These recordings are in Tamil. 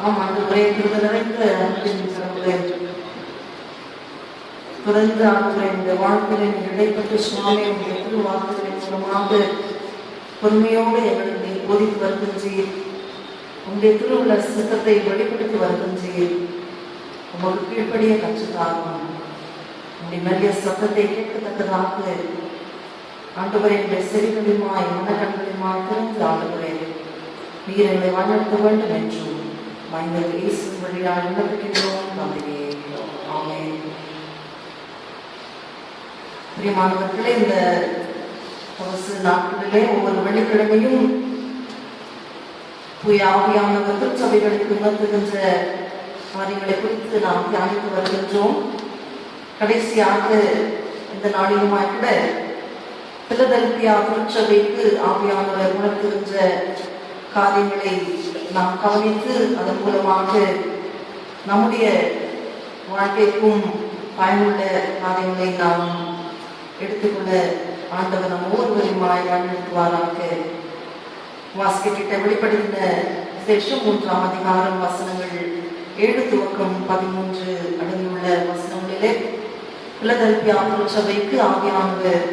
ஆம் ஆண்டவரே, கிருபை நிறைந்த அன்பின் கடவுளே, தொடர்ந்து ஆண்டவரே இந்த வாழ்க்கையை இடைப்பட்டு சுவாமி உடைய திருவார்த்தைகளின் மூலமாக பொறுமையோடு எங்களுக்கு நீ போதித்து வருகின்றீர். உங்களுடைய திருவுள்ள சித்தத்தை வெளிப்படுத்தி வருகின்றீர். உங்களுக்கு கீழ்ப்படிய கற்றுத்தாரும். உங்களுடைய மெல்லிய சத்தத்தை கேட்கத்தக்கதாக ஆண்டவரே எங்களுடைய செவிகளிலுமாய் மனக்கண்களிலுமாய் திறந்து ஆண்டவரே நீர் எங்களை வழிநடத்த வேண்டும் என்றும் மனிதர் இயேசு வழியாக விண்ணப்பிக்கின்றோம். நம்பிக்கை. ஆமென். பிரியமானவர்களே, இந்த சில நாட்களிலே ஒவ்வொரு வெள்ளிக்கிழமையும் தூய ஆவியானவர் திருச்சபைகளுக்கு உணர்த்துகின்ற காரியங்களை குறித்து நாம் தியானித்து வருகின்றோம். கடைசியாக இந்த நாளிலுமாய் கூட பிலதெல்பியா திருச்சபைக்கு ஆவியானவர் உணர்த்துகின்ற காரியங்களை நாம் கவனித்து அதன் மூலமாக நம்முடைய வாழ்க்கைக்கும் பயனுள்ள காரியங்களை நாம் எடுத்துக்கொள்ள ஆண்டவர் நம் ஒவ்வொருவருமாய் வழிநடத்துவாராக. வாசிக்கப்பட்ட வெளிப்படுத்தின விசேஷம் 3ஆம் அதிகாரம் வசனங்கள் 7 துவக்கம் 13 அடங்கியுள்ள வசனங்களிலே பிலதெல்பியா திருச்சபைக்கு ஆவியானவர்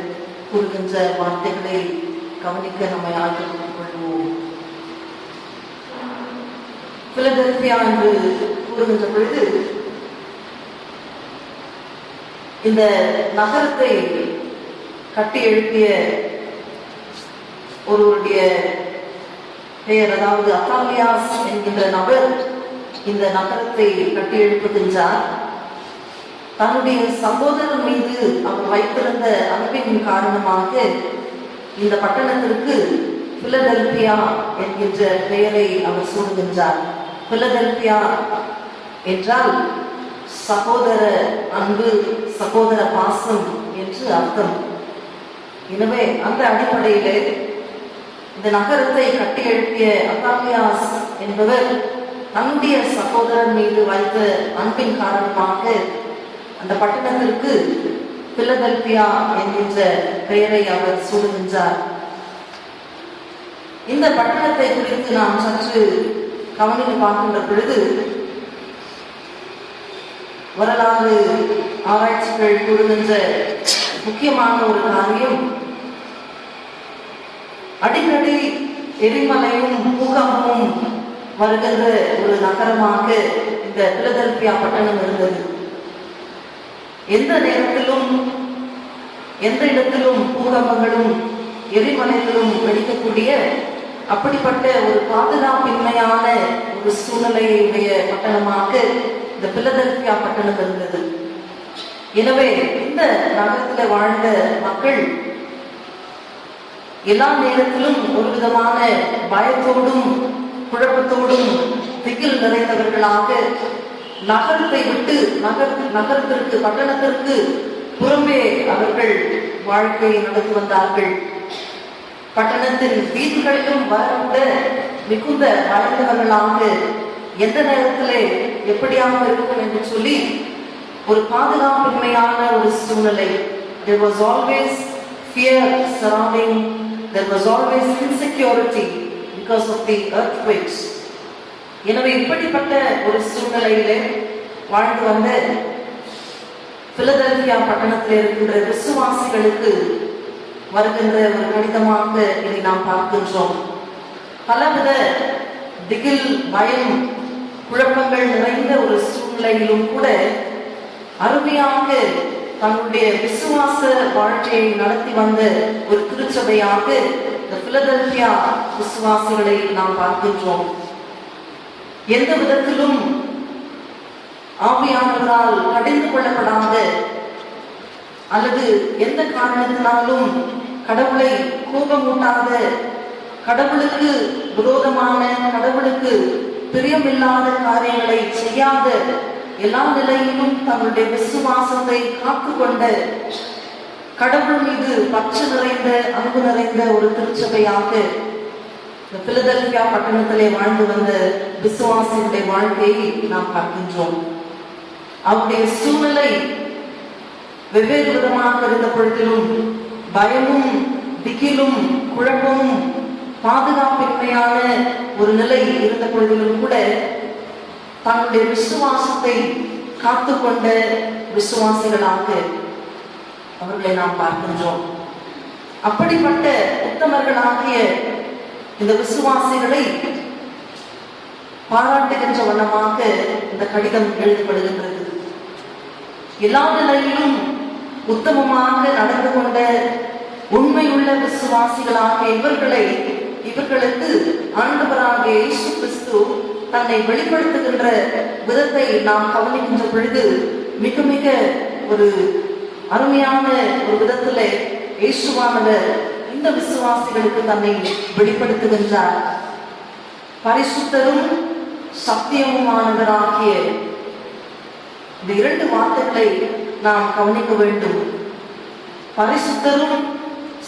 கூறுகின்ற வார்த்தைகளை கவனிக்க நம்மை ஆழ்த்துக் கொள்வோம். பிலதெல்பியா என்று கூறுகின்ற பொழுது இந்த நகரத்தை கட்டி எழுப்பிய ஒருவருடைய பெயர், அதாவது அத்தாலியாஸ் என்கின்ற நபர் இந்த நகரத்தை கட்டி எழுப்புகின்றார். தன்னுடைய சகோதரர் மீது அவர் வைத்திருந்த அன்பின் காரணமாக இந்த பட்டணத்திற்கு பிலதெல்பியா என்கின்ற பெயரை அவர் சூடுகின்றார். பிலதெல்பியா என்றால் சகோதர அன்பு, சகோதர பாசம் என்று அர்த்தம். எனவே அந்த அடிப்படையிலே இந்த நகரத்தை கட்டி எழுப்பிய அத்தாலியாஸ் என்பவர் தன்னுடைய சகோதரன் மீது வைத்த அன்பின் காரணமாக அந்த பட்டணத்திற்கு பிலதெல்பியா என்கின்ற பெயரை அவர் சூடுகின்றார். இந்த பட்டணத்தை குறித்து நாம் சற்று கவனித்து பார்க்கின்ற பொழுது வரலாறு ஆராய்ச்சிகள் கூறுகின்ற முக்கியமான ஒரு காரியம், அடிக்கடி எரிமலையும் பூகம்பமும் வருகின்ற ஒரு நகரமாக இந்த பிலதெல்பியா பட்டணம் இருந்தது. எந்த நேரத்திலும் எந்த இடத்திலும் பூகம்பங்களும் எரிமலைகளும் வெடிக்கக்கூடிய அப்படிப்பட்ட ஒரு பாதுகாப்பின்மையான ஒரு சூழ்நிலையுடைய பட்டணமாக இந்த பிலதெல்பியா பட்டணம் இருந்தது. எனவே இந்த நகரத்தில் வாழ்ந்த மக்கள் எல்லா நேரத்திலும் ஒரு விதமான பயத்தோடும் குழப்பத்தோடும் திகில் நிறைந்தவர்களாக நகரத்தை விட்டு நகரத்திற்கு பட்டணத்திற்கு புறம்பே அவர்கள் வாழ்க்கையை நடத்தி வந்தார்கள். பட்டணத்தின் வீதிகளிலும் வரக்கூட மிகுந்த பயந்தவர்களாக எந்த நேரத்திலே எப்படியாக இருக்கும் என்று சொல்லி ஒரு பாதுகாப்பின்மையான ஒரு சூழ்நிலை. There was always fear surrounding, there was always insecurity because of the earthquakes. எனவே இப்படிப்பட்ட ஒரு சூழ்நிலையிலே வாழ்ந்து வந்த பிலதெல்பியா பட்டணத்தில் இருக்கின்ற விசுவாசிகளுக்கு வருகின்ற ஒரு கடிதமாக இதை நாம் பார்க்கின்றோம். பலவித திகில், பயம், குழப்பங்கள் நிறைந்த ஒரு சூழ்நிலையிலும் கூட அருமையாக தன்னுடைய விசுவாச வாழ்க்கையை நடத்தி வந்த ஒரு திருச்சபையாக இந்த பிலதெல்பியா விசுவாசிகளை நாம் பார்க்கின்றோம். எந்த விதத்திலும் ஆவியானவரால் கடிந்து கொள்ளப்படாத அல்லது எந்த காரணத்தினாலும் கடவுளை கோபமூட்டாத, கடவுளுக்கு விரோதமான, கடவுளுக்கு பிரியமில்லாத காரியங்களை செய்யாத, எல்லா நிலையிலும் தன்னுடைய விசுவாசத்தை காத்துக்கொண்ட, கடவுள் மீது பற்று நிறைந்த, அன்பு நிறைந்த ஒரு திருச்சபையாக இந்த பிலதெல்பியா பட்டணத்திலே வாழ்ந்து வந்த விசுவாசிகளுடைய வாழ்க்கையை நாம் பார்க்கின்றோம். அவருடைய சூழ்நிலை வெவ்வேறு விதமாக இருந்த பொழுதிலும் பயமும் திகிலும் குழப்பமும் பாதுகாப்பின்மையான ஒரு நிலை இருந்த பொழுதிலும் கூட தன்னுடைய விசுவாசத்தை காத்துக்கொண்ட விசுவாசிகளாக அவர்களை நாம் பார்க்கின்றோம். அப்படிப்பட்ட உத்தமர்களாகிய இந்த விசுவாசிகளை பாராட்டுகின்ற வண்ணமாக இந்த கடிதம் எழுதப்படுகின்றது. எல்லா நிலையிலும் உத்தமமாக நடந்து கொண்ட உண்மையுள்ள விசுவாசிகளாக இவர்களுக்கு ஆண்டவராகிய இயேசு கிறிஸ்து தன்னை வெளிப்படுத்துகின்ற விதத்தை நாம் கவனிக்கின்ற பொழுது மிக மிக ஒரு அருமையான ஒரு விதத்திலே இயேசுவானவர் இந்த விசுவாசிகளுக்கு தன்னை வெளிப்படுத்துகின்றார். பரிசுத்தரும் சத்தியமுமானவராகிய இந்த இரண்டு வார்த்தைகளை நாம் கவனிக்க வேண்டும். பரிசுத்தரும்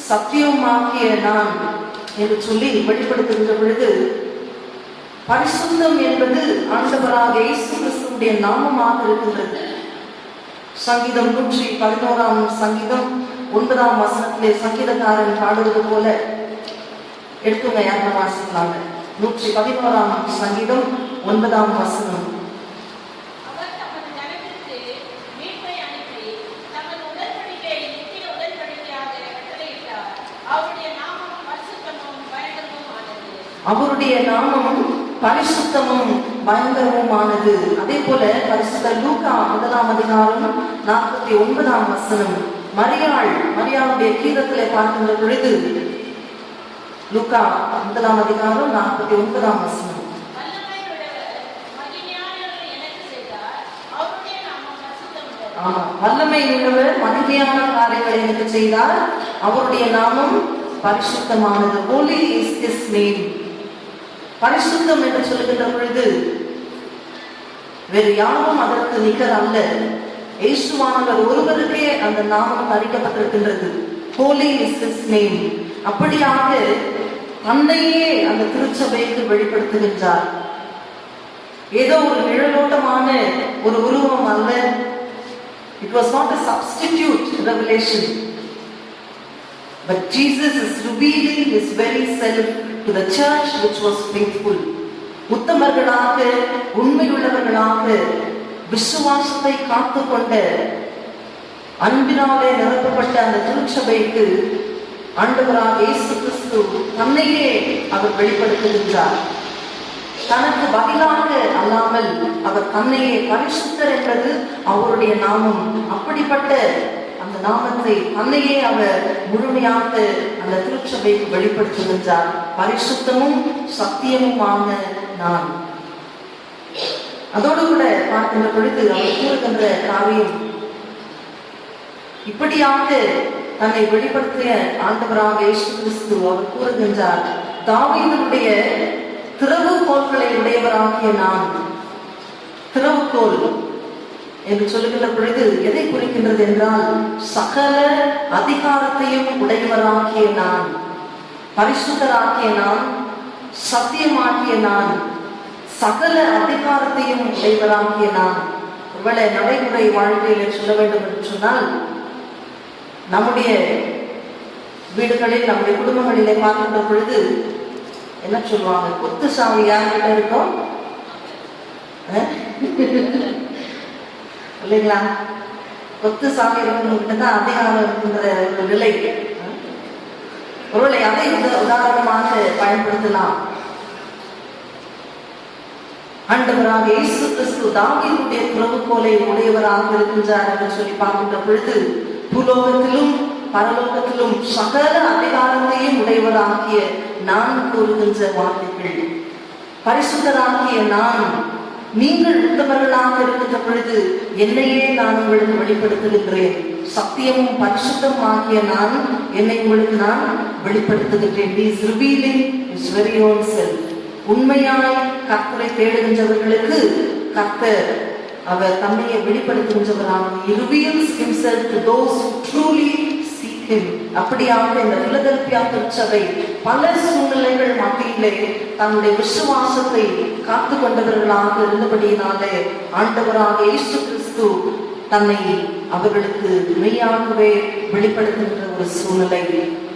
சத்தியமாகிய நான் என்று சொல்லி வெளிப்படுத்துகின்ற பொழுது, பரிசுத்தம் என்பது ஆண்டவராக இயேசு கிறிஸ்துவுடைய நாமமாக இருக்கின்றது. சங்கீதம் 111 சங்கீதம் 9 வசனத்திலே சங்கீதக்காரன் பாடுவது போல எடுத்துங்க, யாருன்னு வாசிக்கலாங்க. 111 சங்கீதம் 9 வசனம். அவருடைய நாமம் பரிசுத்தமும் பயங்கரமுமானது. அதே போல பரிசுத்த லூக்கா 1 அதிகாரம் 49 வசனம். மரியாளுடைய கீதத்திலே பார்க்கின்ற பொழுது லூக்கா 1 அதிகாரம் 49 வசனம். வல்லமை உள்ளவர் மகிமையான காரியங்களை எனக்கு செய்தார், அவருடைய நாமம் பரிசுத்தமானது. Holy is his name. பரிசுத்தம் என்று சொல்லுகின்ற பொழுது வேறு யாரும் அதற்கு நிகர் அல்ல. இயேசுவானவர் ஒருவருக்கே அந்த நாமம் அறிக்கப்பட்டிருக்கின்றது. Holy is his name. அப்படியாக தன்னையே அந்த திருச்சபைக்கு வெளிப்படுத்துகின்றார். ஏதோ ஒரு நிழலோட்டமான ஒரு உருவம் அல்ல. It was not a substitute revelation, but Jesus is revealing his very self to the church which was faithful. உத்தமர்களாக உண்மையுள்ளவர்களாக விசுவாசத்தை காத்துக்கொண்ட அன்பினாலே நிரப்பப்பட்ட அந்த திருச்சபைக்கு ஆண்டவராக இயேசு கிறிஸ்து தன்னையே அவர் வெளிப்படுத்துகின்றார். தனக்கு பதிலாக அல்லாமல் அவர் தன்னையே பரிசுத்தர் என்பது அவருடைய நாமம். அப்படிப்பட்ட அந்த நாமத்தை தன்னையே அவர் முழுமையாக அந்த திருச்சபைக்கு வெளிப்படுத்துகின்றார். பரிசுத்தமும் சத்தியமுமான நான். அதோடு கூட பார்க்கின்ற பொழுது அவர் கூறுகின்ற காரியம், இப்படியாக தன்னை வெளிப்படுத்திய ஆண்டவராக இயேசு கிறிஸ்து அவர் கூறுகின்றார், தாவீதுடைய திறவுகோல்களை உடையவராகிய நான். திறவுகோல் என்று சொல்லுகின்ற பொழுது எதை குறிக்கின்றது என்றால், சகல அதிகாரத்தையும் உடையவராகிய நான், பரிசுத்தராகிய நான், சத்தியமாகிய நான், சகல அதிகாரத்தையும் உடையவராகிய நான். ஒருவேளை நடைமுறை வாழ்க்கையில சொல்ல வேண்டும் என்று சொன்னால், நம்முடைய வீடுகளில் நம்முடைய குடும்பங்களிலே பார்க்கின்ற பொழுது என்ன சொல்லுவாங்க, குத்து சாமி யார்கிட்ட இருக்கும் இல்லைங்களா? கொத்து சாமி இருக்கிறவங்கிட்ட தான் அதிகாரம் இருக்கின்ற ஒரு நிலை. ஒருவேளை அதை உதாரணமாக பயன்படுத்தலாம். ஆண்டவராக இயேசு கிறிஸ்து தாவீதுடைய திறவுகோலை உடையவராக இருக்கின்றார் என்று சொல்லி பார்க்கின்ற பொழுது, பூலோகத்திலும் பரலோகத்திலும் சகல அதிகாரத்தையும் உடையவராகிய நான் கூறுகின்ற வார்த்தைகள். பரிசுத்தராகிய நான், நீங்கள் உத்தமர்களாக இருக்கின்ற பொழுது என்னையே நான் உங்களுக்கு வெளிப்படுத்துகின்றேன். சத்தியமும் பரிசுத்தம் ஆகிய நான், என்னை உங்களுக்கு நான் வெளிப்படுத்துகின்றேன். He is revealing his very own self. உண்மையாய் கர்த்தரை தேடுகின்றவர்களுக்கு கர்த்தர் அவர் தம்மையை வெளிப்படுத்துகின்றவராக. He reveals himself to those who truly seek him. அப்படியாக இந்த பிலதெல்பியா திருச்சபை பல சூழ்நிலைகள் மத்தியிலே தன்னுடைய விசுவாசத்தை காத்து கொண்டவர்களாக இருந்தபடியினாலே ஆண்டவராக இயேசு கிறிஸ்து தன்னை அவர்களுக்கு மெய்யாகவே வெளிப்படுத்துகின்ற ஒரு சூழ்நிலை.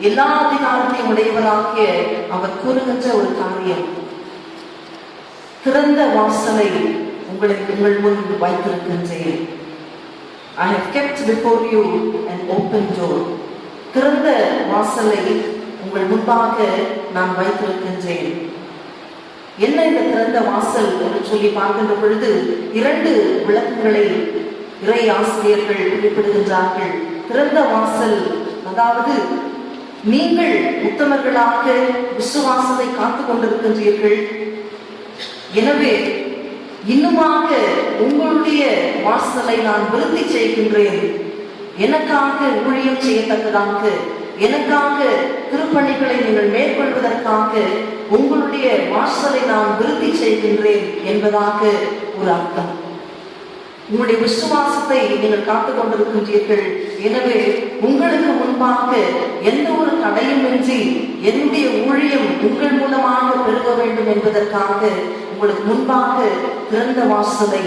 எல்லா அதிகாரத்தையும் உடையவராகிய அவர் கூறுகின்ற ஒரு காரியம், திறந்த வாசலை உங்கள் முன் வைத்திருக்கின்றேன். I have kept before you an open door. திறந்த வாசலை உங்கள் முன்பாக நான் வைத்திருக்கின்றேன். என்ன இந்த திறந்த வாசல் என்று சொல்லி பார்க்கின்ற பொழுது 2 விளக்கங்களை இறை ஆசிரியர்கள் குறிப்பிடுகின்றார்கள். திறந்த வாசல், அதாவது நீங்கள் உத்தமர்களாக விசுவாசத்தை காத்துக் கொண்டிருக்கின்றீர்கள். எனவே இன்னுமாக உங்களுடைய வாசலை நான் விருத்தி செய்கின்றேன். எனக்காக ஊழியம் செய்யத்தக்கதாக, எனக்காக திருப்பணிகளை நீங்கள் மேற்கொள்வதற்காக உங்களுடைய வாசலை நான் விருத்தி செய்கின்றேன் என்பதாக ஒரு அர்த்தம். உங்களுடைய விசுவாசத்தை நீங்கள் காத்துக் கொண்டிருக்கின்றீர்கள். எனவே உங்களுக்கு முன்பாக எந்த ஒரு தடையுமின்றி என்னுடைய ஊழியம் உங்கள் மூலமாக பெருக வேண்டும் என்பதற்காக உங்களுக்கு முன்பாக திறந்த வாசலை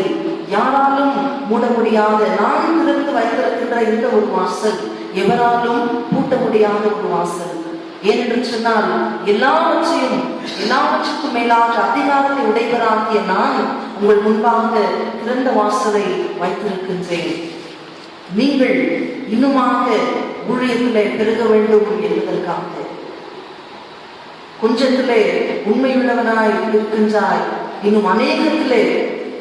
யாராலும் மூட முடியாத, நான் திறந்து வைத்திருக்கின்ற இந்த ஒரு வாசல் எவராலும் பூட்ட முடியாத ஒரு வாசல். ஏனென்று சொன்னால் எல்லாவற்றுக்கும் மேலாக அதிகாரத்தை உடையவராகிய நான் உங்கள் முன்பாக திறந்த வாசலை வைத்திருக்கின்றேன். நீங்கள் இன்னுமாக ஊழியத்திலே பெருக வேண்டும் என்பதற்காக, கொஞ்சத்திலே உண்மையுள்ளவனாய் இருக்கின்றாய், இன்னும் அநேகத்திலே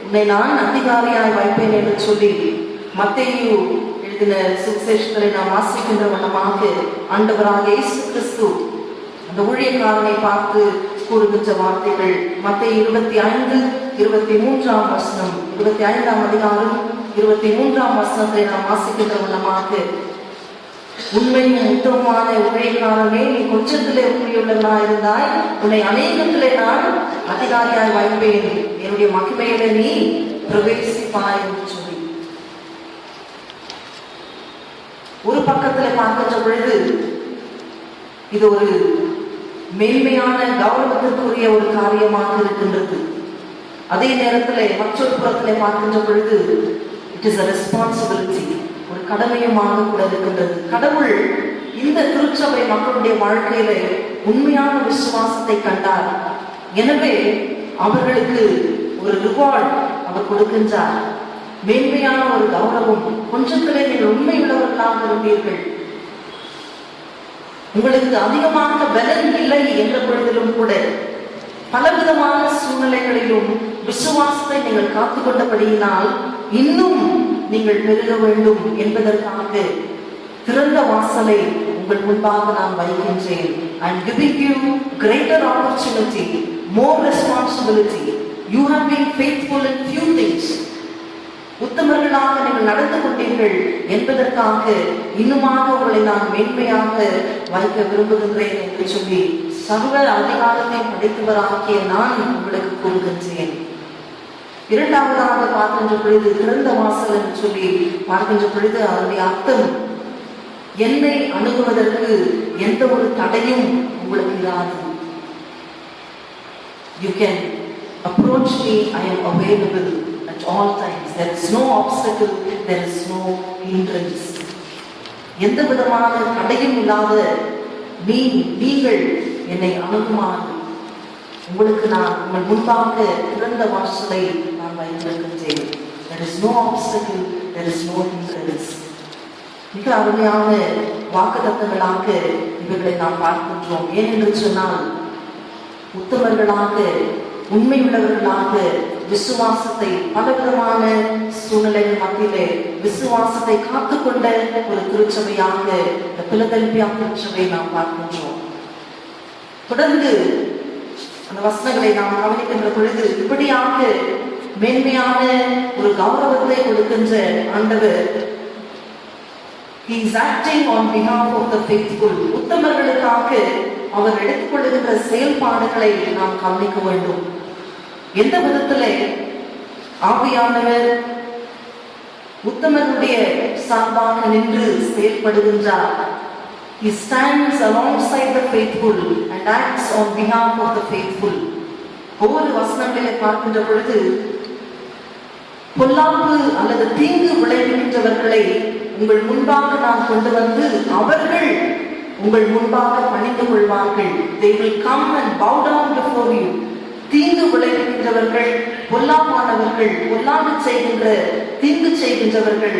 உன்னை நான் அதிகாரியாய் வைப்பேன் என்று சொல்லி மத்தேயு எழுதின சுவிசேஷங்களை நாம் வாசிக்கின்ற வண்ணமாக ஆண்டவராக இயேசு கிறிஸ்து அந்த ஊழியக்காரனை பார்த்து கூறுகின்ற வார்த்தைகள் மத்தேயு 25:23 வசனம், 25ஆம் அதிகாரம் 23ஆம் வசனத்தை நாம் வாசிக்கின்ற வண்ணமாக, உண்மையும் உத்தமமான ஊழியக்காரனே, நீ கொஞ்சத்திலே உண்மையுள்ளவனாய் இருந்தாய், உன்னை அநேகத்திலே நான் அதிகாரியாய் வைப்பேன், என்னுடைய மகிமையிலே நீ பிரவேசிப்பாய் என்று சொல்லி ஒரு பக்கத்தில் பார்க்கின்ற பொழுது இது ஒரு மேன்மையான கௌரவத்திற்குரிய ஒரு காரியமாக இருக்கின்றது. அதே நேரத்தில் மற்றொரு புறத்தில் பார்க்கின்ற பொழுது இட் இஸ் a responsibility, ஒரு கடமையுமாக கூட இருக்கின்றது. கடவுள் இந்த திருச்சபை மக்களுடைய வாழ்க்கையில உண்மையான விசுவாசத்தை கண்டார். எனவே அவர்களுக்கு ஒரு ரிவார்ட் அவர் கொடுக்கின்றார், மேன்மையான ஒரு கௌரவம். கொஞ்சத்திலே நீங்கள் உண்மையுள்ளவர்களாக இருந்தீர்கள், உங்களுக்கு அதிகமாக பலன் இல்லை என்ற பொழுதிலும் கூட பலவிதமான சூழ்நிலைகளிலும் விசுவாசத்தை நீங்கள் காத்துக்கொண்டபடியினால் இன்னும் நீங்கள் பெருக வேண்டும் என்பதற்காக திறந்த வாசலை உங்கள் முன்பாக நான் வைக்கின்றேன். I am giving you greater opportunity, more responsibility. You have been faithful in few things. உத்தமர்களாக நீங்கள் நடந்து கொண்டீர்கள் என்பதற்காக இன்னுமாக உங்களை நான் மேன்மையாக வைக்க விரும்புகின்றேன் என்று சொல்லி சர்வ அதிகாரத்தை படைத்தவராகிய நான் உங்களுக்கு கூறுகின்றேன். இரண்டாவதாக பார்க்கின்ற பொழுது திறந்த வாசல் என்று சொல்லி பார்க்கின்ற பொழுது அதனுடைய அர்த்தம், என்னை அணுகுவதற்கு எந்த ஒரு தடையும் உங்களுக்கு இராது. You can approach me, I am available at all times. There is no obstacle, there is no hindrance. எந்த விதமான தடையும் இல்லாத நீங்கள் என்னை அணுகுமாறு உங்களுக்கு நான் உங்கள் முன்பாக திறந்த வாசலை நான் வைத்திருக்கின்றேன். There is no obstacle, there is no hindrance. மிக அருமையான வாக்குத்தத்தங்களாக இவர்களை நாம் பார்க்கின்றோம். ஏனென்று சொன்னால் உத்தமர்களாக உண்மையுள்ளவர்களாக விசுவாசத்தை பலவிதமான சூழ்நிலைகள் மத்தியிலே விசுவாசத்தை காத்துக்கொண்ட ஒரு திருச்சபையாக இந்த பிலதெல்பியா திருச்சபை நாம் பார்க்கின்றோம். தொடர்ந்து அந்த வசனங்களை நாம் கவனிக்கின்ற பொழுது இப்படியாக மேன்மையான ஒரு கௌரவத்தை கொடுக்கின்ற ஆண்டவர், He is acting on behalf of the faithful. உத்தமர்களுக்காக அவர் எடுத்துக்கொள்ளுகின்ற செயல்பாடுகளை நாம் கவனிக்க வேண்டும். எந்த விதத்திலே ஆவியானவர் உத்தமருடைய சார்பாக நின்று செயல்படுகின்றார். He stands alongside the faithful and acts on behalf of the faithful. ஒவ்வொரு வசனங்களை பார்க்கின்ற பொழுது பொல்லாப்பு அல்லது தீங்கு விளைவிக்கின்றவர்களை உங்கள் முன்பாக நான் கொண்டு வந்து அவர்கள் உங்கள் முன்பாக பணிந்து கொள்வார்கள். They will come and bow down before you. தீங்கு விளைவிக்கின்றவர்கள் பொல்லாப்பானவர்கள் செய்கின்றவர்கள், பொல்லாங்கு செய்கின்ற, தீங்கு செய்கின்றவர்கள்,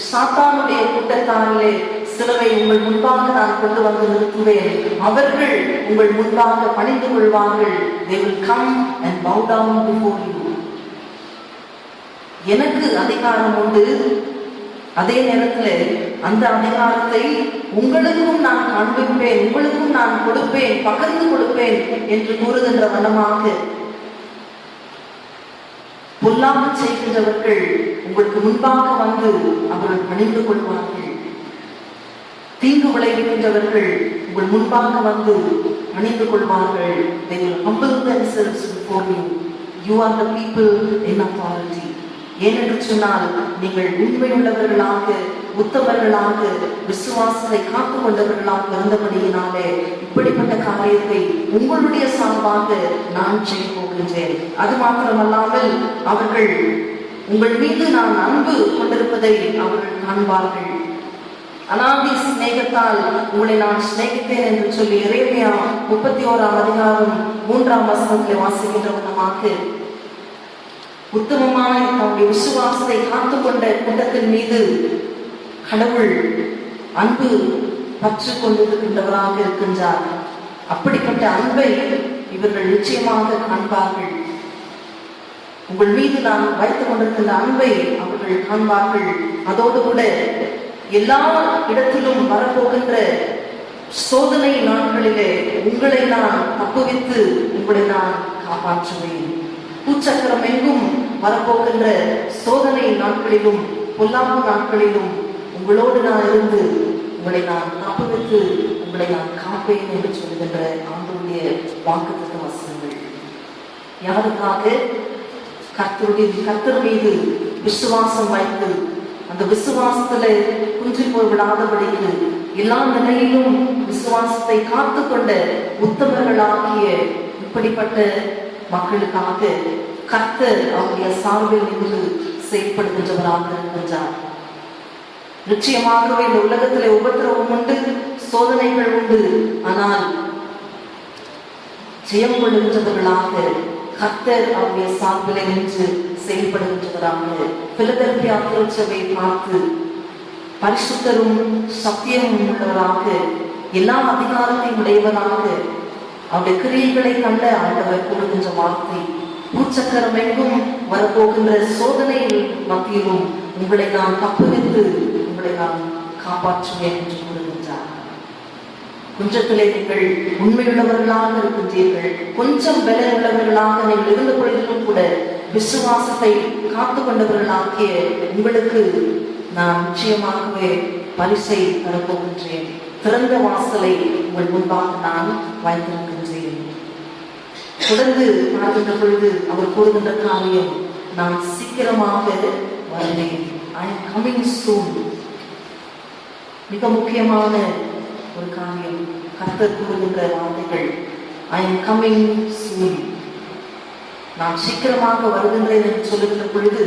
சாத்தானுடைய கூட்டத்தாரிலே சிலரை உங்கள் முன்பாக நான் கொண்டு வந்து நிறுத்துவேன். அவர்கள் உங்கள் முன்பாக பணிந்து கொள்வார்கள். They will come and bow down before you. எனக்கு அதிகாரம் உண்டு, அதே நேரத்தில் அந்த அதிகாரத்தை உங்களுக்கும் நான் காண்பிப்பேன், உங்களுக்கும் நான் கொடுப்பேன், பகிர்ந்து கொடுப்பேன் என்று கூறுகின்ற வண்ணமாக பொல்லாங்கு செய்கின்றவர்கள் உங்களுக்கு முன்பாக வந்து அவர்கள் பணிந்து கொள்வார்கள். தீங்கு விளைவிக்கின்றவர்கள் உங்கள் முன்பாக வந்து பணிந்து கொள்வார்கள். They will humble themselves before you. You are the people in authority. ஏனென்று சொன்னால் நீங்கள் உண்மையுள்ளவர்களாக, உத்தமர்களாக, விசுவாசத்தை காத்து கொண்டவர்களாக இருந்தபடியினாலே இப்படிப்பட்ட காரியத்தை உங்களுடைய சார்பாக நான் செய்ய போகின்றேன். அது மாத்திரமல்லாமல் அவர்கள் உங்கள் மீது நான் அன்பு கொண்டிருப்பதை அவர்கள் காண்பார்கள். அனாதி சிநேகத்தால் உங்களை நான் சிநேகித்தேன் என்று சொல்லி எரேமியா 31ஆம் அதிகாரம் 3ஆம் வசனத்திலே வாசிக்கின்ற விதமாக உத்தமமான தன்னுடைய விசுவாசத்தை காத்துக்கொண்ட கூட்டத்தின் மீது கடவுள் அன்பு பற்று கொண்டிருக்கின்றவராக இருக்கின்றார். அப்படிப்பட்ட அன்பை இவர்கள் நிச்சயமாக காண்பார்கள். உங்கள் மீது நான் வைத்துக் கொண்டிருக்கின்ற அன்பை அவர்கள் காண்பார்கள். அதோடு கூட எல்லா இடத்திலும் வரப்போகின்ற சோதனை நாட்களிலே உங்களை நான் தப்புவித்து உங்களை நான் காப்பாற்றுவேன். பூச்சக்கரம் எங்கும் வரப்போகின்ற சோதனை நாட்களிலும் பொல்லாப்பு நாட்களிலும் உங்களோடு நான் இருந்து உங்களை நான் தப்புவித்து உங்களை நான் காப்பேன் என்று சொல்கின்ற ஆண்டவருடைய வாக்குத்தத்த வசனங்கள். யாருக்காக? கர்த்தர் மீது விசுவாசம் வைத்து அந்த விசுவாசத்துல குன்றி போய் விடாதபடிக்கு எல்லா நிலையிலும் விசுவாசத்தை காத்துக்கொண்ட உத்தமர்களாகிய இப்படிப்பட்ட மக்களுக்காக கர்த்தர் அவருடைய சார்பில் நின்று செயல்படுகின்றவராக இருக்கின்றார். நிச்சயமாகவே இந்த உலகத்திலே உபத்திரவம் உண்டு, சோதனைகள் உண்டு. ஆனால் ஜெயம் கொள்கின்றவர்களாக கர்த்தர் அவருடைய சார்பிலே நின்று செயல்படுகின்றவராக பிலதெல்பியா திருச்சபையை பார்த்து பரிசுத்தரும் சத்தியமும் உள்ளவராக எல்லா அதிகாரத்தையும் உடையவராக அவருடைய கிரியைகளை கண்ட ஆண்டவர் கூறுகின்ற வார்த்தை, பூச்சக்கரம் எங்கும் வரப்போகின்ற சோதனையில் மத்தியிலும் உங்களை நான் தப்புவித்து உங்களை நான் காப்பாற்றுவேன் என்று கூறுகின்றார். கொஞ்சத்திலே நீங்கள் உண்மையுள்ளவர்களாக இருக்கின்றீர்கள், கொஞ்சம் பலம் உள்ளவர்களாக நீங்கள் இருந்த பொழுதிலும் கூட விசுவாசத்தை காத்து கொண்டவர்களாகிய உங்களுக்கு நான் நிச்சயமாகவே பரிசை தரப்போகின்றேன். திறந்த வாசலை உங்கள் முன்பாக நான் வைத்திருக்கின்றேன். தொடர்ந்து பார்க்கின்ற பொழுது அவர் கூறுகின்ற காரியம், நான் சீக்கிரமாக வருவேன். I am coming soon. மிக முக்கியமான ஒரு காரியம் கர்த்தர் கூறுகின்ற வார்த்தைகள். I am coming soon. நான் சீக்கிரமாக வருகின்றேன் என்று சொல்லுகின்ற பொழுது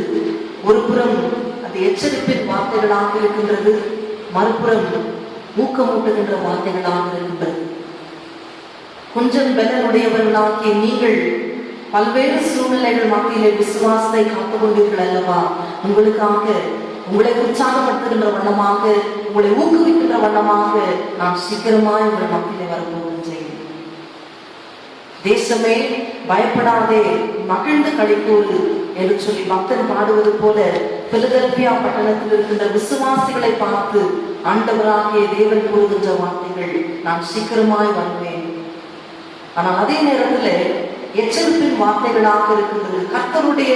ஒரு புறம் அது எச்சரிப்பின் வார்த்தைகளாக இருக்கின்றது, மறுபுறம் ஊக்கமூட்டுகின்ற வார்த்தைகளாக இருக்கின்றது. கொஞ்சம் பலனுடையவர்களாகிய நீங்கள் பல்வேறு சூழ்நிலைகள் மத்தியிலே விசுவாசத்தை காத்துக் கொண்டீர்கள் அல்லவா? உங்களுக்காக உங்களை உற்சாகப்படுத்துகின்ற வண்ணமாக, உங்களை ஊக்குவிக்கின்ற வண்ணமாக நான் சீக்கிரமாய் உங்கள் மத்தியிலே வரப்போகின்றேன். தேசமே பயப்படாதே, மகிழ்ந்து களிக்கூறு என்று சொல்லி பக்தன் பாடுவது போல பிலதெல்பியா பட்டணத்தில் இருக்கின்ற விசுவாசிகளை பார்த்து ஆண்டவராகிய தேவன் கூறுகின்ற வார்த்தைகள், நான் சீக்கிரமாய் வருவேன். ஆனால் அதே நேரத்தில் எச்சரிப்பின் வார்த்தைகளாக இருக்கின்றது. கர்த்தருடைய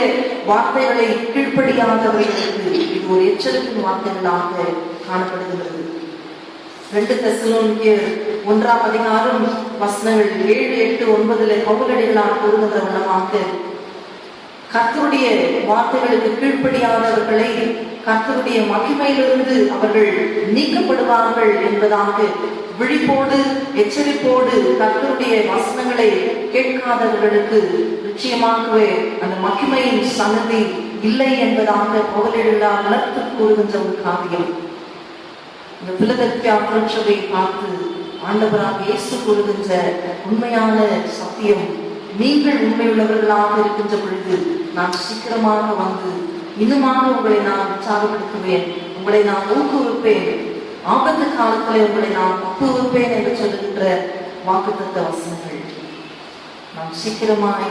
வார்த்தைகளை கீழ்ப்படியாதவர்களுக்கு இது ஒரு எச்சரிப்பின் வார்த்தைகளாக காணப்படுகிறது. 2 தெசலோனிக்கேயர் 1ஆம் அதிகாரம் வசனங்கள் 7, 8, 9 பவுலடிகளால் கூறுகின்ற வண்ணமாக கர்த்தருடைய வார்த்தைகளுக்கு கீழ்ப்படியாதவர்களை கர்த்தருடைய மகிமையிலிருந்து அவர்கள் நீக்கப்படுவார்கள் என்பதாக விழிப்போடு எச்சரிப்போடு கர்த்தருடைய வசனங்களை கேட்காதவர்களுக்கு நிச்சயமாகவே அந்த மகிமையின் சன்னதி இல்லை என்பதாக பவுலடிகளால் வளர்த்து கூறுகின்ற ஒரு காரியம். இந்த பிலதெல்பியா திருச்சபையை பார்த்து ஆண்டவராக இயேசு கூறுகின்ற உண்மையான சத்தியம், நீங்கள் உண்மையுள்ளவர்களாக இருக்கின்ற பொழுது நான் சீக்கிரமாக வந்து இன்னுமாக உங்களை நான் உற்சாகப்படுத்துவேன், உங்களை நான் ஊக்குவிப்பேன், ஆபத்து காலத்தில் உங்களை நான் ஒப்புவிப்பேன் என்று சொல்லுகின்ற வாக்குத்தத்த வசனங்கள். நான் சீக்கிரமாய்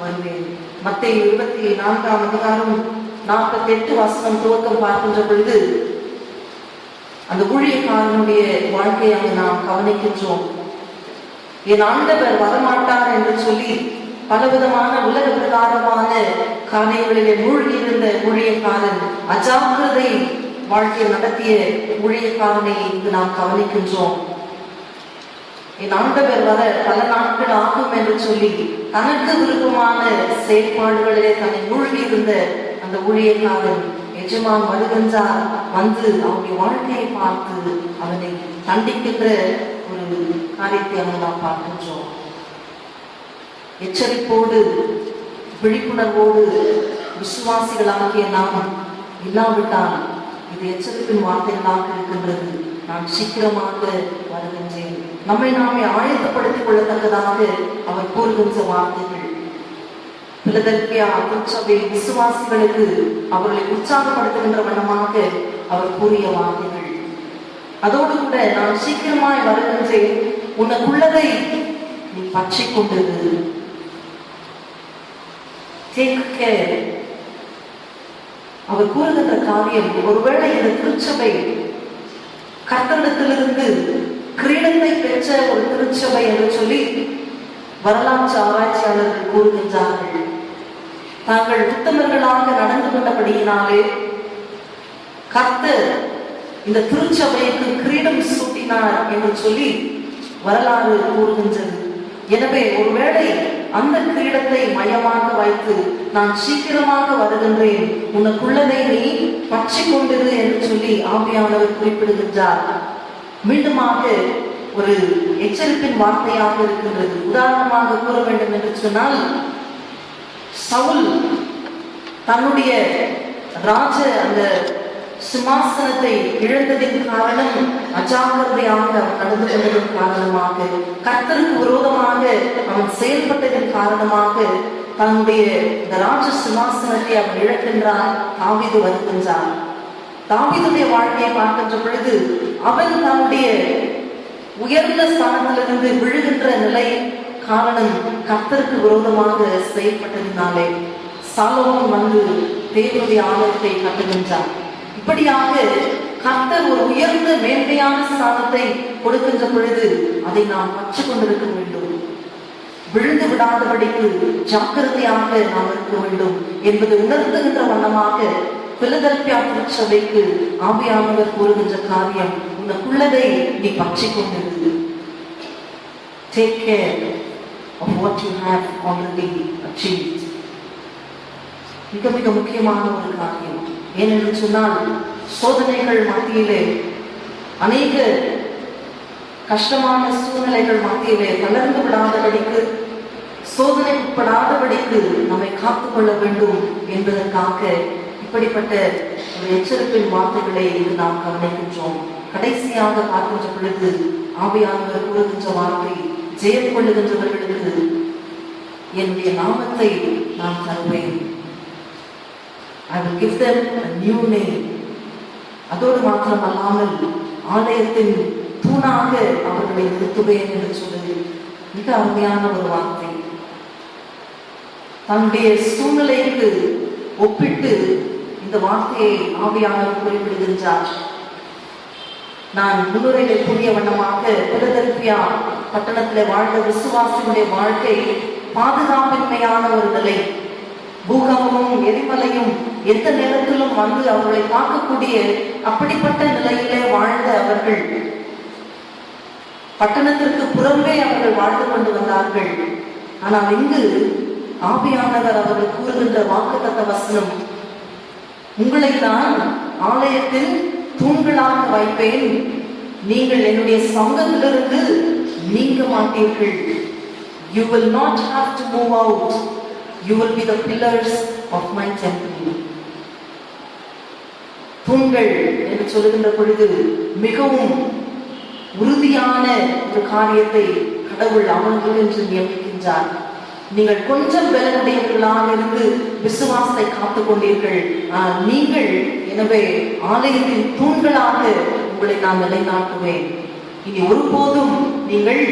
வருவேன். மத்தேயு 24:48 துவக்கம் பார்க்கின்ற பொழுது அந்த ஊழியக்காரனுடைய வாழ்க்கையை நாம் கவனிக்கின்றோம். என் ஆண்டவர் வரமாட்டார் என்று சொல்லி பலவிதமான உலக பிரகாரமான காரியங்களிலே மூழ்கி இருந்த ஊழியக்காரன், அஜாக்கிரதை வாழ்க்கை நடத்திய ஊழியக்காரனை இங்கு நாம் கவனிக்கின்றோம். என் ஆண்டவர் வர பல நாட்கள் ஆகும் என்று சொல்லி தனக்கு விருப்பமான செயல்பாடுகளிலே தன்னை மூழ்கி இருந்த அந்த ஊழியக்காரன் எஜமான் வருகின்றார், வந்து அவனுடைய வாழ்க்கையை பார்த்து அவனை தண்டிக்கின்ற ஒரு காரியத்தை அங்கு நாம் பார்க்கின்றோம். எச்சரிப்போடு விழிப்புணர்வோடு விசுவாசிகளாகிய நாம் இல்லாவிட்டால் இது எச்சரிப்பின் வார்த்தைகளாக இருக்கின்றது. நான் சீக்கிரமாக வருகின்றேன். நம்மை நாமே ஆயத்தப்படுத்திக் கொள்ளத்தக்கதாக அவர் கூறுகின்ற வார்த்தைகள். பிலதெல்பியா திருச்சபை விசுவாசிகளுக்கு அவர்களை உற்சாகப்படுத்துகின்ற வண்ணமாக அவர் கூறிய வார்த்தைகள். அதோடு கூட நான் சீக்கிரமாய் வருகின்றேன், உனக்குள்ளதை நீ பற்றிக் கொண்டது. அவர் கூறுகின்ற காரியம், ஒருவேளை இந்த திருச்சபை கர்த்தரிடத்திலிருந்து கிரீடத்தை பெற்ற ஒரு திருச்சபை என்று சொல்லி வரலாற்று ஆராய்ச்சியாளர்கள் கூறுகின்றார்கள். தாங்கள் உத்தமர்களாக நடந்து கொண்டபடியினாலே கர்த்தர் இந்த திருச்சபைக்கு கிரீடம் சூட்டினார் என்று சொல்லி வரலாறு கூறுகின்றது. எனவே ஒருவேளை அந்த கிரீடத்தை மையமாக வைத்து நான் சீக்கிரமாக வருகின்றேன், உனக்குள்ளதை நீ பற்றிக் கொண்டது என்று சொல்லி ஆவியானவர் குறிப்பிடுகின்றார். மீண்டுமாக ஒரு எச்சரிப்பின் வார்த்தையாக இருக்கின்றது. உதாரணமாக கூற வேண்டும் என்று சொன்னால், சவுல் தன்னுடைய ராஜ அந்த சிம்மாசனத்தை இழந்ததின் காரணம் அஜாக்கிரதையாக அவன் நடந்து கொண்டதன் காரணமாக, கர்த்தருக்கு விரோதமாக அவன் செயல்பட்டதன் காரணமாக தன்னுடைய இந்த ராஜ சிம்மாசனத்தை அவன் இழக்கின்றான். தாவீது வருகின்றான். தாவீதுடைய வாழ்க்கையை பார்க்கின்ற பொழுது அவன் தன்னுடைய உயர்ந்த ஸ்தானத்திலிருந்து விழுகின்ற நிலை காரணம் கர்த்தருக்கு விரோதமாக செயல்பட்டதினாலே. சாலோமோன் வந்து தேவனுடைய ஆலயத்தை கட்டுகின்றான். இப்படியாக கர்த்தர் ஒரு உயர்ந்த மேன்மையான ஸ்தானத்தை கொடுக்கின்ற பொழுது அதை நாம் பற்றிக் கொண்டிருக்க வேண்டும். விழுந்து விடாதபடிக்கு ஜாக்கிரதையாக நாம் இருக்க வேண்டும் என்பதை உணர்த்துகின்ற வண்ணமாக பிலதெல்பியா திருச்சபைக்கு ஆவியானவர் கூறுகின்ற காரியம், உனக்குள்ளதை நீ பற்றிக் கொண்டிரு. Take care of what you have already achieved. மிக மிக முக்கியமான ஒரு காரியம். ஏனென்று சொன்னால், சோதனைகள் மத்தியிலே, அநேக கஷ்டமான சூழ்நிலைகள் மத்தியிலே தளர்ந்து விடாதபடிக்கு, சோதனைப்படாதபடிக்கு நம்மை காத்துக்கொள்ள வேண்டும் என்பதற்காக இப்படிப்பட்ட ஒரு எச்சரிப்பின் வார்த்தைகளை இது நாம் கவனிக்கின்றோம். கடைசியாக பார்க்கின்ற பொழுது ஆவியானவர் கூறுகின்ற வார்த்தை, ஜெயம் கொள்ளுகின்றவர்களுக்கு என்னுடைய நாமத்தை நான் தருவேன். I will give them a new name. அதோடு மாத்திரம் அல்லாமல் ஆலயத்தின் தூணாக அவர்களை நிறுத்துவேன் என்று சொல்லுது. மிக அருமையான ஒரு வார்த்தை. தன்னுடைய சூழ்நிலைக்கு ஒப்பிட்டு இந்த வார்த்தையை ஆவியானவர் குறிப்பிடுகின்றார். நான் முன்னுரையில் கூறிய வண்ணமாக பிலதெல்பியா பட்டணத்தில் வாழ்ந்த விசுவாசிகளுடைய வாழ்க்கை பாதுகாப்பின்மையான ஒரு நிலை. பூகம்பமும் எரிமலையும் எந்த நேரத்திலும் வந்து அவர்களை பார்க்கக்கூடிய அப்படிப்பட்ட நிலையிலே வாழ்ந்த அவர்கள் பட்டணத்திற்கு புறம்பே அவர்கள் வாழ்ந்து கொண்டு வந்தார்கள். ஆனால் இங்கு ஆவியானவர் அவர்கள் கூறுகின்ற வாக்குத்தத்த வசனம், உங்களை நான் ஆலயத்தில் தூண்களாக வைப்பேன், நீங்கள் என்னுடைய சங்கத்திலிருந்து நீங்க மாட்டீர்கள். You will not have to move out. You will be the pillars of my temple. தூண்கள் என்று சொல்லுகின்ற பொழுது மிகவும் உறுதியான ஒரு காரியத்தை கடவுள் அவர்கள் என்று நியமிக்கின்றார். நீங்கள் கொஞ்சம் பலனுடையவர்களாக இருந்து விசுவாசத்தை காத்துக் கொண்டீர்கள். நீங்கள் எனவே ஆலயத்தின் தூண்களாக உங்களை நான் நிலைநாட்டுவேன். இனி ஒருபோதும் நீங்கள்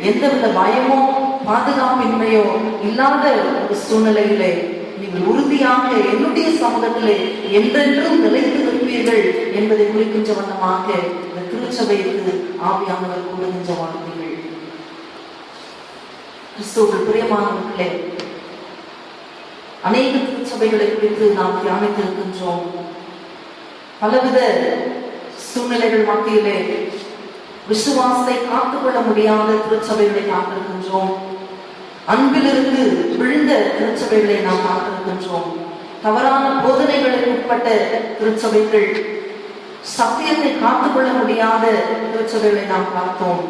எந்தவித பயமோ பாதுகாப்பின்மையோ இல்லாத ஒரு சூழ்நிலையிலே நீங்கள் உறுதியாக என்னுடைய சமூகத்திலே என்றென்றும் நிலைத்து நிற்பீர்கள் என்பதை குறிக்கின்ற வண்ணமாக இந்த திருச்சபைக்கு ஆவியானவர் கூறுகின்ற வார்த்தைகள். கிறிஸ்துவுக்குள் பிரியமானவர்களே, அநேக திருச்சபைகளை குறித்து நாம் தியானித்திருக்கின்றோம். பலவித சூழ்நிலைகள் மத்தியிலே விசுவாசத்தை காத்துக்கொள்ள முடியாத திருச்சபைகளை பார்த்திருக்கின்றோம். அன்பிலிருந்து விழுந்த திருச்சபைகளை நாம் பார்த்திருக்கின்றோம். தவறான போதனைகளுக்கு உட்பட்ட திருச்சபைகள், சத்தியத்தை காத்துக்கொள்ள முடியாத திருச்சபைகளை நாம் பார்த்தோம்.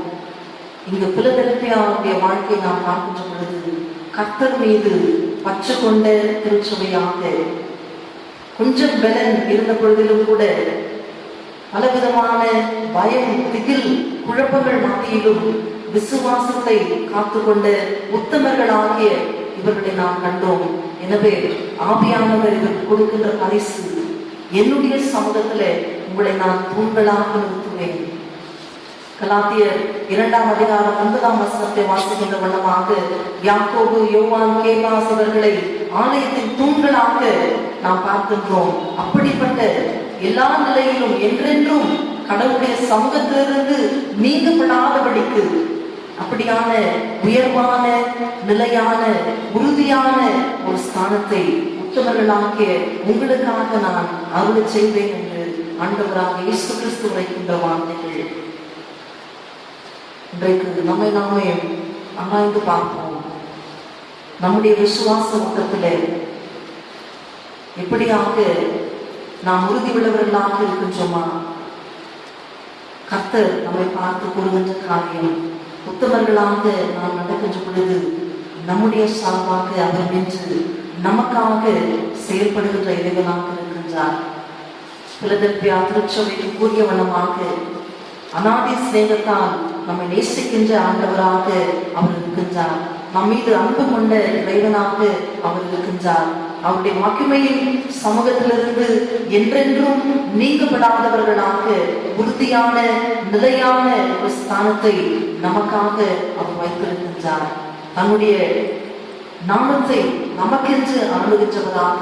இங்கு பிலதெல்பியாவுடைய வாழ்க்கையை நாம் பார்க்கின்ற பொழுது கர்த்தர் மீது பற்று கொண்ட திருச்சபையாக, கொஞ்சம் பலன் இருந்த பொழுதிலும் கூட பலவிதமான பயம், திகில், குழப்பங்கள் மத்தியிலும் விசுவாசத்தை காத்துக்கொண்ட உத்தமர்களாகிய இவர்களை நாம் கண்டோம். எனவே ஆவியானவர் இதற்கு கொடுக்கின்ற பரிசு, என்னுடைய சமூகத்திலே உங்களை நான் தூண்களாக நிறுத்துவேன். கலாத்தியர் 2ஆம் அதிகாரம் 9ஆம் வசனத்தை வாசிக்கின்ற வண்ணமாக யாக்கோபு, யோவான், கேபாஸ் இவர்களை ஆலயத்தின் தூண்களாக நாம் பார்க்கின்றோம். அப்படிப்பட்ட எல்லா நிலையிலும் என்றென்றும் கடவுளுடைய சமூகத்திலிருந்து நீங்கப்படாதபடிக்கு அப்படியான உயர்வான, நிலையான, உறுதியான ஒரு ஸ்தானத்தை உத்தமர்களாகிய உங்களுக்காக நான் அருள் செய்வேன் என்று ஆண்டவராக இயேசு கிறிஸ்து உரைக்கின்ற வார்த்தைகள். இன்றைக்கு நம்மை நாமே ஆராய்ந்து பார்ப்போம். நம்முடைய விசுவாச ஓட்டத்திலே எப்படியாக நாம் உறுதி உள்ளவர்களாக இருக்கின்றோமா? கர்த்தர் நம்மை பார்த்து கூறுகின்ற காரியம், உத்தமர்களாக நாம் நடக்கின்ற பொழுது நம்முடைய சார்பாக அவர் நின்று நமக்காக செயல்படுகின்ற இறைவனாக இருக்கின்றார். பிலதெல்பியா திருச்சபைக்கு கூறிய வண்ணமாக அநாதி சிநேகத்தால் நம்மை நேசிக்கின்ற ஆண்டவராக அவர் இருக்கின்றார். நம் மீது அன்பு கொண்ட இறைவனாக அவர் இருக்கின்றார். அவருடைய மகிமையின் சமூகத்திலிருந்து என்றென்றும் நீங்கப்படாதவர்களாக உறுதியான, நிலையான ஒரு ஸ்தானத்தை நமக்காக அவர் வைத்திருக்கின்றார். தன்னுடைய நாமத்தை நமக்கென்று அருளுகின்றவராக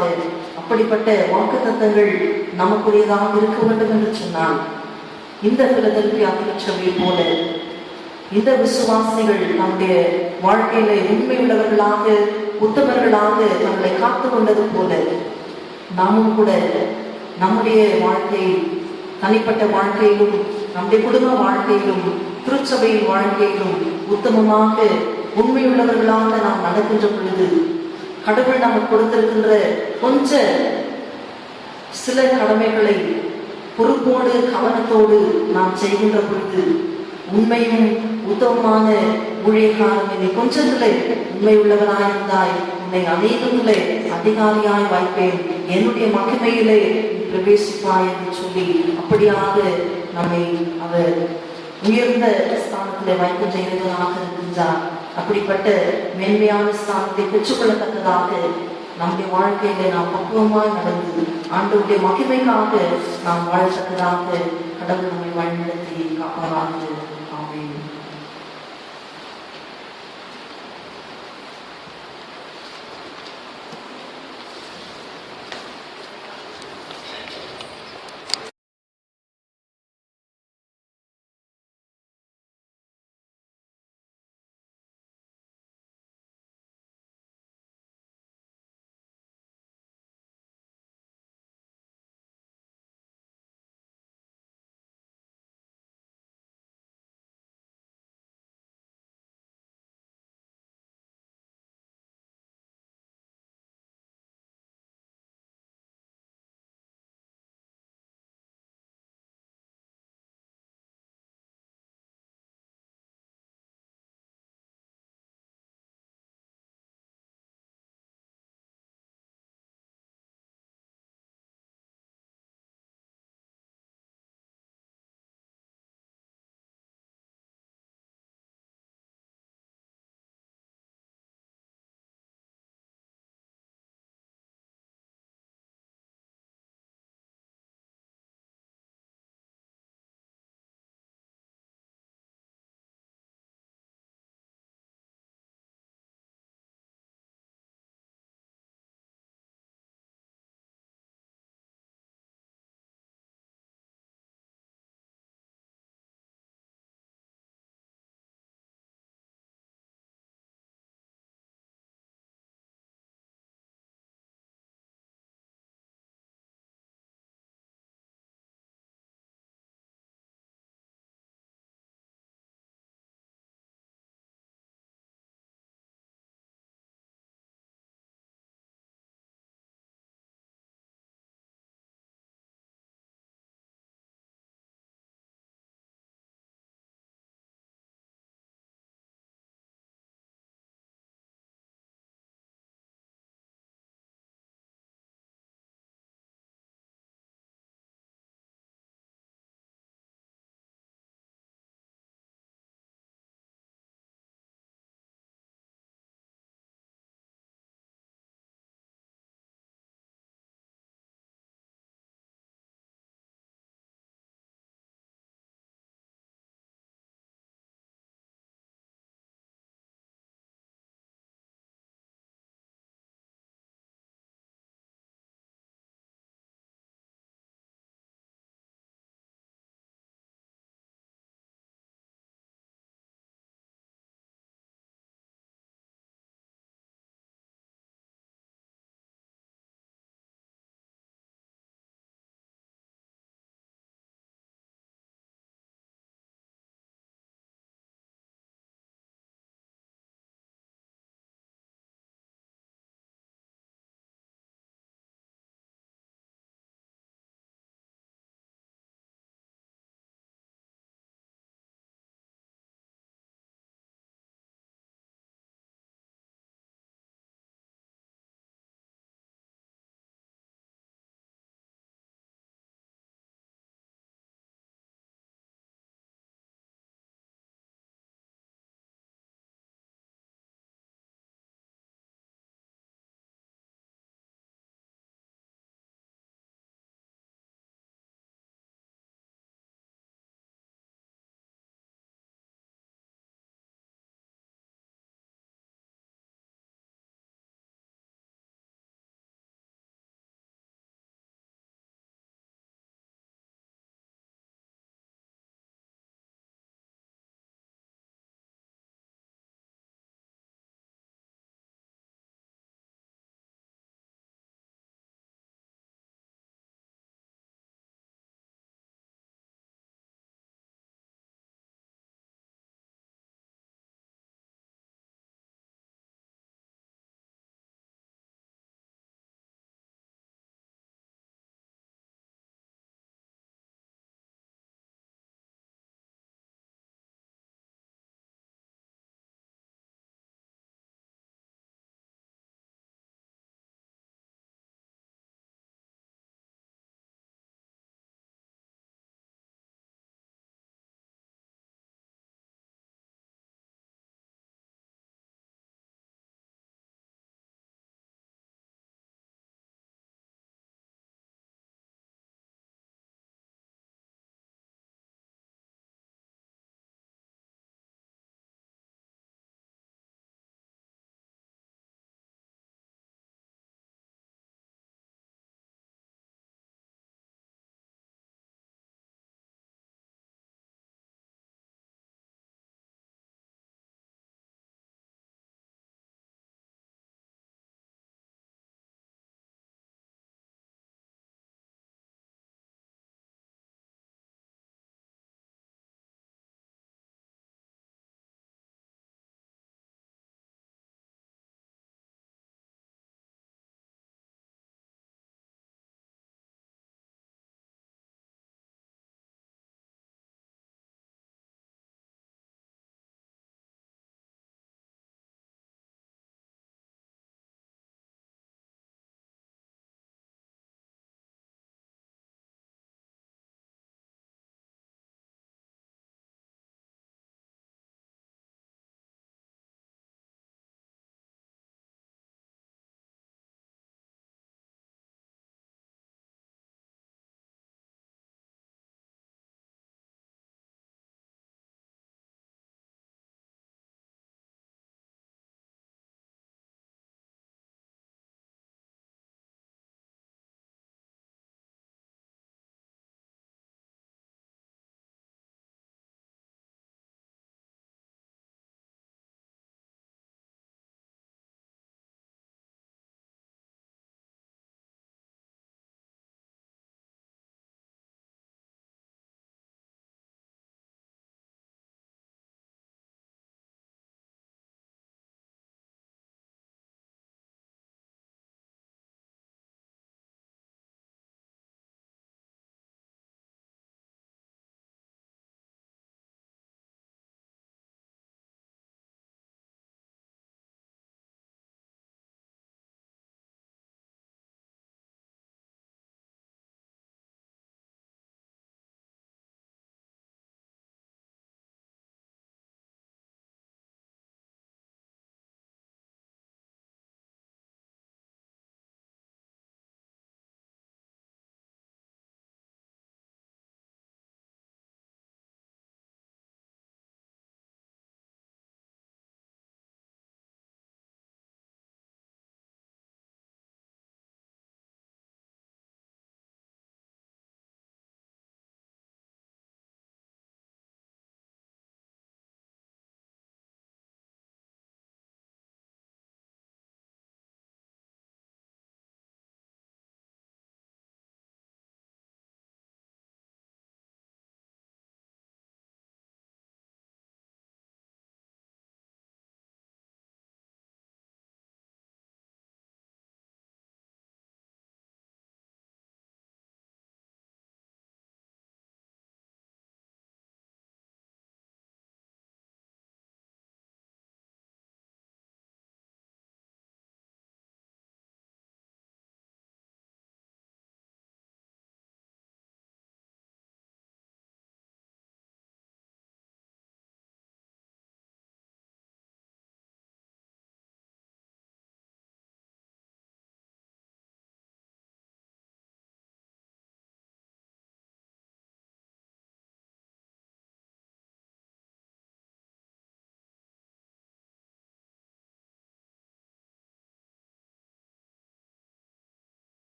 அப்படிப்பட்ட வாக்குத்தத்தங்கள் நமக்குரியதாக இருக்க வேண்டும் என்று சொன்னார். இந்த பிலதெல்பியா திருச்சபையை போல இந்த விசுவாசிகள் நம்முடைய வாழ்க்கையில உண்மை உள்ளவர்களாக, உத்தமர்களாக நம்மளை காத்து கொண்டது போல நாமும் கூட நம்முடைய வாழ்க்கை, தனிப்பட்ட வாழ்க்கையிலும், நம்முடைய குடும்ப வாழ்க்கையிலும், திருச்சபையின் வாழ்க்கையிலும் உத்தமமாக, உண்மையுள்ளவர்களாக நாம் நடக்கின்ற பொழுது கடவுள் நமக்கு கொடுத்திருக்கின்ற கொஞ்ச சில கடமைகளை பொறுப்போடு, கவனத்தோடு நாம் செய்கின்ற பொழுது உண்மையும் உத்தமமான ஊழியக்காரன், என்னை கொஞ்சத்திலே உண்மை உள்ளவராயிருந்தாய், உன்னை அநேகத்திலே அதிகாரியாய் வைப்பேன், என்னுடைய மகிமையிலே பிரவேசிப்பாய் என்று சொல்லி அப்படியாக நம்மை அவர் உயர்ந்த ஸ்தானத்திலே வைக்கின்ற இறைவனாக இருக்கின்றார். அப்படிப்பட்ட மேன்மையான ஸ்தானத்தை பெற்றுக்கொள்ளத்தக்கதாக நம்முடைய வாழ்க்கையில நாம் பக்குவமாய் நடந்து ஆண்டவருடைய மகிமைக்காக நாம் வாழத்தக்கதாக கடவுள் நம்மை வழிநடத்தி காப்பாராக.